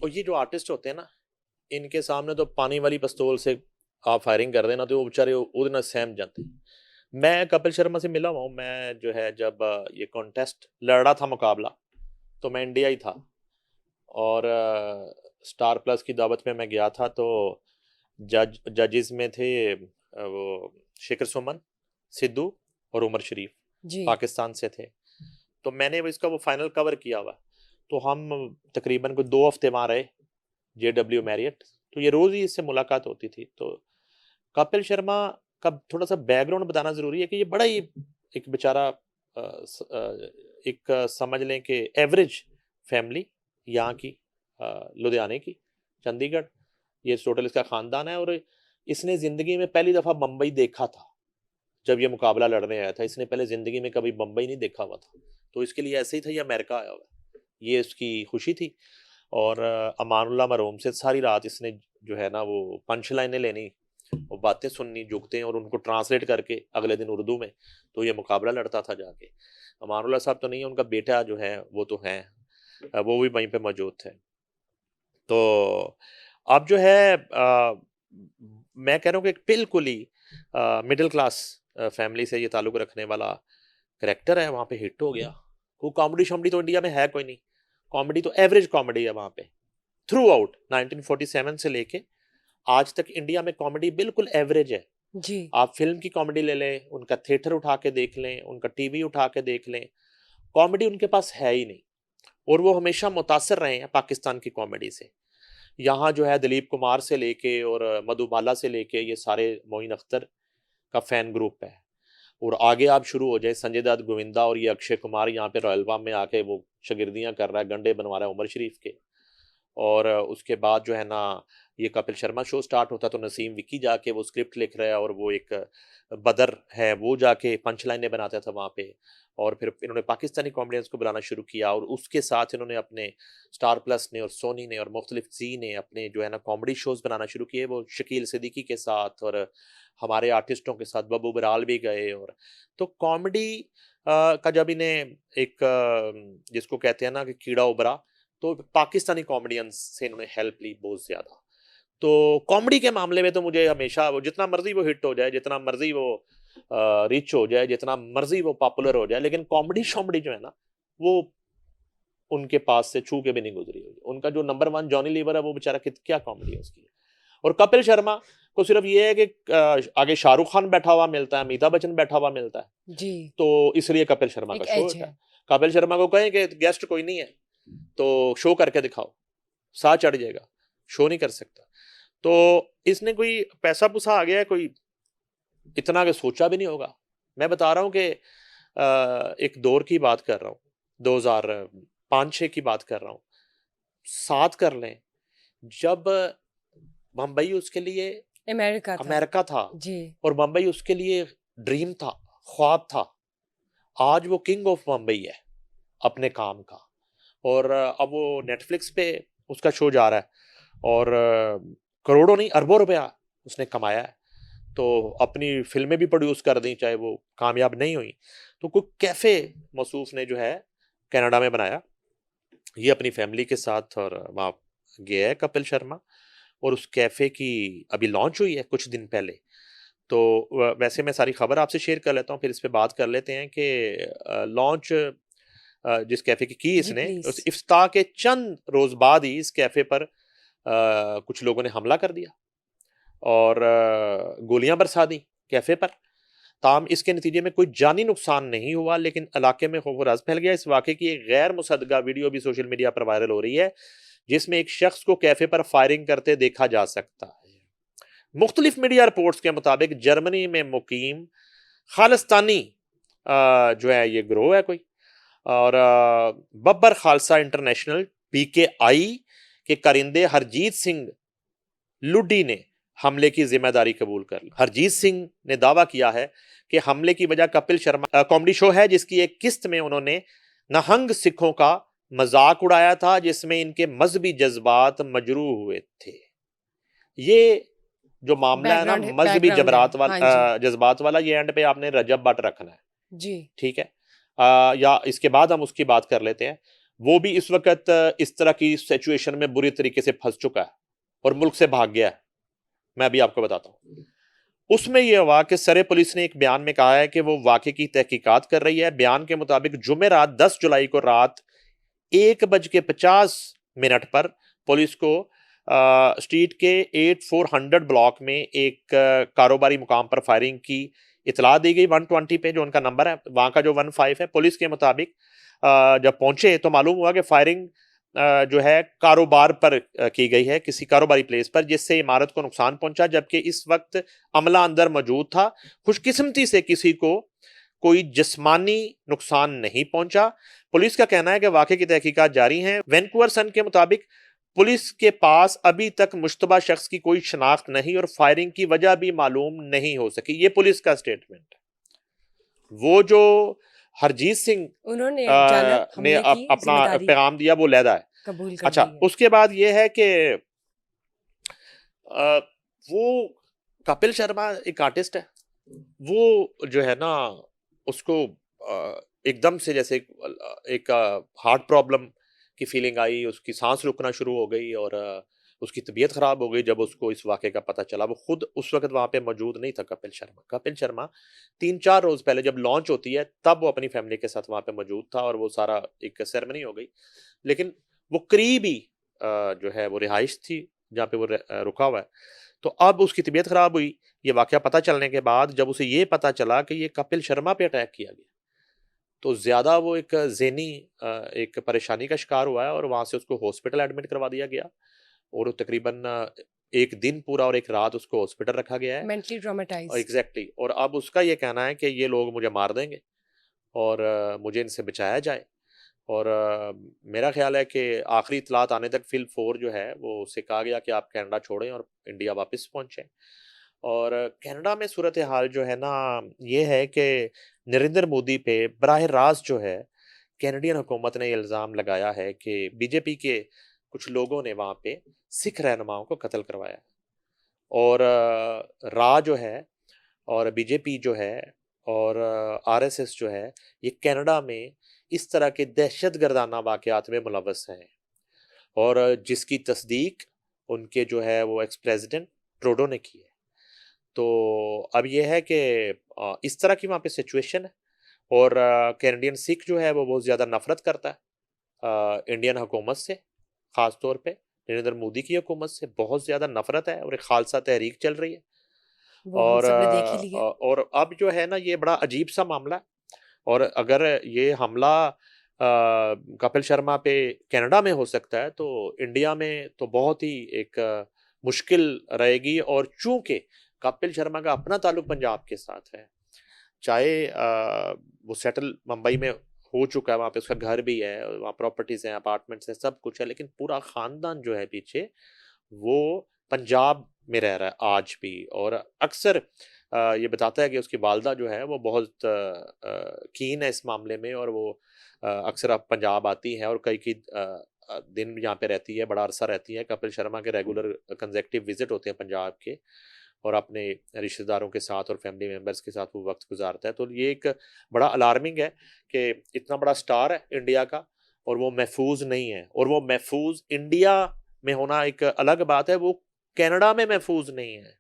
और ये जो आर्टिस्ट होते हैं ना, इनके सामने तो पानी वाली पिस्तौल से आप फायरिंग कर देना तो वो बेचारे ਉਹਦੇ ਨਾਲ सहम जाते हैं। मैं कपिल शर्मा से मिला हुआ हूँ। मैं जो है जब ये कॉन्टेस्ट लड़ रहा था मुकाबला, तो मैं इंडिया ही था और स्टार प्लस की दावत में मैं गया था। तो जजेस में थे वो शेखर सुमन, सिद्धू और उमर शरीफ, जी। पाकिस्तान से थे। तो मैंने इसका वो फाइनल कवर किया हुआ। तो हम तकरीबन को 2 हफ्ते वहाँ रहे, JW मैरियट। तो ये रोज़ ही इससे मुलाकात होती थी। तो कपिल शर्मा का थोड़ा सा बैकग्राउंड बताना ज़रूरी है कि ये बड़ा ही एक बेचारा एक समझ लें कि एवरेज फैमिली यहाँ की, लुधियाने की, चंडीगढ़, ये टोटल इसका ख़ानदान है। और इसने ज़िंदगी में पहली दफ़ा बम्बई देखा था जब ये मुकाबला लड़ने आया था। इसने पहले ज़िंदगी में कभी बम्बई नहीं देखा हुआ था, तो इसके लिए ऐसे ही था ये अमेरिका आया हुआ है, ये इसकी खुशी थी। और अमानुल्लाह मरहूम से सारी रात इसने जो है ना वो पंच लाइनें लेनी, वो बातें सुननी, जुगते और उनको ट्रांसलेट करके अगले दिन उर्दू में, तो ये मुकाबला लड़ता था जाके। अमानुल्लाह साहब तो नहीं है, उनका बेटा जो है वो तो हैं, वो भी वहीं पे मौजूद थे। तो अब जो है मैं कह रहा हूँ कि बिल्कुल ही मिडिल क्लास फैमिली से ये ताल्लुक़ रखने वाला करैक्टर है, वहाँ पे हिट हो गया। वो कॉमेडी शॉमेडी तो इंडिया में है कोई नहीं, कॉमेडी तो एवरेज कॉमेडी है वहाँ पे। थ्रू आउट 1947 से लेके आज तक इंडिया में कॉमेडी बिल्कुल एवरेज है। जी। आप फिल्म की कॉमेडी ले लें, उनका थिएटर उठा के देख लें, उनका टीवी उठा के देख लें, कॉमेडी उनके पास है ही नहीं। और वो हमेशा मुतासिर रहे हैं पाकिस्तान की कॉमेडी से। यहाँ जो है दिलीप कुमार से लेके और मधुबाला से लेके ये सारे मोइन अख्तर का फैन ग्रुप है। और आगे आप शुरू हो जाए, संजय दत्त, गोविंदा और ये अक्षय कुमार यहाँ पे रॉयल पाम में आके वो शागिर्दियाँ कर रहा है, गंडे बनवा रहा है उमर शरीफ के। और उसके बाद जो है ना ये कपिल शर्मा शो स्टार्ट होता है, तो नसीम विक्की जाके वो स्क्रिप्ट लिख रहा है और वो एक बदर है वो जाके पंच लाइनें बनाता था वहाँ पे। और फिर इन्होंने पाकिस्तानी कॉमेडियंस को बुलाना शुरू किया और उसके साथ इन्होंने अपने स्टार प्लस ने और सोनी ने और मुख्तलिफ जी ने अपने जो है ना कॉमेडी शोज बनाना शुरू किए, वो शकील सिद्दीकी के साथ और हमारे आर्टिस्टों के साथ, बब्बू बराल भी गए। और तो कॉमेडी का जब इन्हें एक जिसको कहते हैं ना कि कीड़ा उभरा, तो पाकिस्तानी कॉमेडियंस से इन्होंने हेल्प ली बहुत ज़्यादा। तो कॉमेडी के मामले में तो मुझे हमेशा वो जितना मर्जी वो हिट हो जाए, जितना मर्जी वो रिच हो जाए, जितना मर्जी वो पॉपुलर हो जाए, लेकिन कॉमेडी शॉमेडी जो है ना वो उनके पास से छू के भी नहीं गुजरी होगी। उनका जो नंबर 1 जॉनी लीवर है, वो बेचारा क्या कॉमेडी है उसकी। और कपिल शर्मा को सिर्फ ये है कि आगे शाहरुख खान बैठा हुआ मिलता है, अमिताभ बच्चन बैठा हुआ मिलता है, जी। तो इसलिए कपिल शर्मा एक का शो एज होता है। है। कपिल शर्मा को कहें कि गेस्ट कोई नहीं है तो शो करके दिखाओ, साथ चढ़ जाएगा, शो नहीं कर सकता। तो इसने कोई पैसा पुसा आ गया है, कोई इतना के सोचा भी नहीं होगा। मैं बता रहा हूँ कि एक दौर की बात कर रहा हूँ, 2005-6 की बात कर रहा हूँ। साथ कर लें, जब बम्बई उसके लिए अमेरिका था। अमेरिका था जी। और बम्बई उसके लिए ड्रीम था, ख्वाब था। आज वो किंग ऑफ बम्बई है अपने काम का। और अब वो नेटफ्लिक्स पे उसका शो जा रहा है और करोड़ों नहीं अरबों रुपया उसने कमाया है। तो अपनी फिल्में भी प्रोड्यूस कर दी, चाहे वो कामयाब नहीं हुई। तो कोई कैफ़े मौसूफ ने जो है कनाडा में बनाया, ये अपनी फैमिली के साथ, और वहाँ गया है कपिल शर्मा। और उस कैफ़े की अभी लॉन्च हुई है कुछ दिन पहले। तो वैसे मैं सारी खबर आपसे शेयर कर लेता हूँ, फिर इस पे बात कर लेते हैं कि लॉन्च जिस कैफ़े की जी इसने, प्लीज। उस इफ्ताह के चंद रोज़ बाद ही इस कैफ़े पर कुछ लोगों ने हमला कर दिया और गोलियां बरसा दी कैफ़े पर। ताहम इसके नतीजे में कोई जानी नुकसान नहीं हुआ, लेकिन इलाके में खौफ राज फैल गया। इस वाक़े की एक गैर मुसद्दक़ा वीडियो भी सोशल मीडिया पर वायरल हो रही है, जिसमें एक शख्स को कैफ़े पर फायरिंग करते देखा जा सकता है। मुख्तलिफ मीडिया रिपोर्ट्स के मुताबिक जर्मनी में मुकीम खालिस्तानी जो है ये ग्रोह है कोई, और बब्बर खालसा इंटरनेशनल PKI के करिंदे हरजीत सिंह लुड्डी ने हमले की जिम्मेदारी कबूल कर ली। हरजीत सिंह ने दावा किया है कि हमले की वजह कपिल शर्मा कॉमेडी शो है, जिसकी एक किस्त में उन्होंने नहंग सिखों का मजाक उड़ाया था, जिसमें इनके मजहबी जज्बात मजरूह हुए थे। ये जो मामला है ना बैकग्राउंड मजहबी बैकग्राउंड है। हाँ जी। जज्बात वाला, ये एंड पे आपने रजब बट रखना है। जी। ठीक है। या इसके बाद हम उसकी बात कर लेते हैं। वो भी इस वक्त इस तरह की सिचुएशन में बुरी तरीके से फंस चुका है और मुल्क से भाग गया है। मैं अभी आपको बताता हूँ। उसमें यह हुआ कि सरे पुलिस ने एक बयान में कहा है कि वो वाकये की तहकीकात कर रही है। बयान के मुताबिक जुमेरात 10 जुलाई को रात 1:50 पर पुलिस को स्ट्रीट के 8400 ब्लॉक में एक कारोबारी मुकाम पर फायरिंग की इतला दी गई 120 पे, जो उनका नंबर है, वहां का जो 15 है। पुलिस के मुताबिक जब पहुंचे तो मालूम हुआ कि फायरिंग जो है कारोबार पर की गई है, किसी कारोबारी प्लेस पर, जिससे इमारत को नुकसान पहुंचा, जबकि इस वक्त अमला अंदर मौजूद था। खुशकिस्मती से किसी को कोई जिस्मानी नुकसान नहीं पहुंचा। पुलिस का कहना है कि वाकये की तहकीकात जारी हैं। वैंकूवर सन के मुताबिक पुलिस के पास अभी तक मुश्तबा शख्स की कोई शनाख्त नहीं और फायरिंग की वजह भी मालूम नहीं हो सकी। ये पुलिस का स्टेटमेंट है। वो जो हरजीत सिंह उन्होंने ने अपना पैगाम दिया वो लहदा है, कबूल कर अच्छा। ली है। उसके बाद ये है कि वो कपिल शर्मा एक आर्टिस्ट है। वो जो है ना, उसको एकदम से जैसे एक हार्ट प्रॉब्लम की फीलिंग आई, उसकी सांस रुकना शुरू हो गई और उसकी तबीयत खराब हो गई जब उसको इस वाक़े का पता चला। वो खुद उस वक्त वहां पे मौजूद नहीं था। कपिल शर्मा 3-4 रोज पहले जब लॉन्च होती है तब वो अपनी फैमिली के साथ वहां पे मौजूद था और वो सारा एक सेरेमनी हो गई। लेकिन वो करीबी जो है वो रिहाइश थी जहाँ पे वो रुका हुआ है। तो अब उसकी तबीयत खराब हुई। ये वाकया पता चलने के बाद जब उसे ये पता चला कि ये कपिल शर्मा पे अटैक किया गया, तो ज्यादा वो एक ज़हनी एक परेशानी का शिकार हुआ है और वहां से उसको हॉस्पिटल एडमिट करवा दिया गया और तकरीबन एक दिन पूरा और एक रात उसको हॉस्पिटल रखा गया है, मेंटली ट्रॉमेटाइज्ड। एग्जैक्टली। और अब उसका ये कहना है कि ये लोग मुझे मार देंगे और मुझे इनसे बचाया जाए। और मेरा ख्याल है कि आखिरी इतलात आने तक फिल 4 जो है वो उससे कहा गया कि आप कनाडा छोड़ें और इंडिया वापस पहुंचें। और कनाडा में सूरत हाल जो है ना ये है कि नरेंद्र मोदी पे बराह रास्त जो है कैनेडियन हुकूमत ने इल्ज़ाम लगाया है कि बीजेपी के कुछ लोगों ने वहाँ पे सिख रहनुमाओं को कत्ल करवाया। और रा जो है और बीजेपी जो है और आरएसएस जो है, ये कनाडा में इस तरह के दहशतगर्दाना वाक़यात में मुलव्वस हैं और जिसकी तस्दीक उनके जो है वो एक्स प्रेसिडेंट ट्रूडो ने की है। तो अब ये है कि इस तरह की वहाँ पे सिचुएशन है और कैनेडियन सिख जो है वो बहुत ज़्यादा नफरत करता है इंडियन हुकूमत से, ख़ास तौर पे नरेंद्र मोदी की हुकूमत से बहुत ज़्यादा नफरत है और एक खालसा तहरीक चल रही है। वो हम सबने देख ही लिया। और अब जो है ना ये बड़ा अजीब सा मामला है। और अगर ये हमला कपिल शर्मा पे कनाडा में हो सकता है तो इंडिया में तो बहुत ही एक मुश्किल रहेगी। और चूंकि कपिल शर्मा का अपना ताल्लुक पंजाब के साथ है, चाहे वो सेटल मुंबई में हो चुका है, वहाँ पे उसका घर भी है, वहाँ प्रॉपर्टीज हैं, अपार्टमेंट्स हैं, सब कुछ है, लेकिन पूरा खानदान जो है पीछे वो पंजाब में रह रहा है आज भी। और अक्सर ये बताता है कि उसकी वालदा जो है वो बहुत कीन है इस मामले में और वो अक्सर अब पंजाब आती है और कई दिन यहाँ पे रहती है, बड़ा अरसा रहती है। कपिल शर्मा के रेगुलर कंसेक्टिव विजिट होते हैं पंजाब के और अपने रिश्तेदारों के साथ और फैमिली मेम्बर्स के साथ वो वक्त गुजारता है। तो ये एक बड़ा अलार्मिंग है कि इतना बड़ा स्टार है इंडिया का और वो महफूज नहीं है। और वो महफूज इंडिया में होना एक अलग बात है, वो कनाडा में महफूज नहीं है।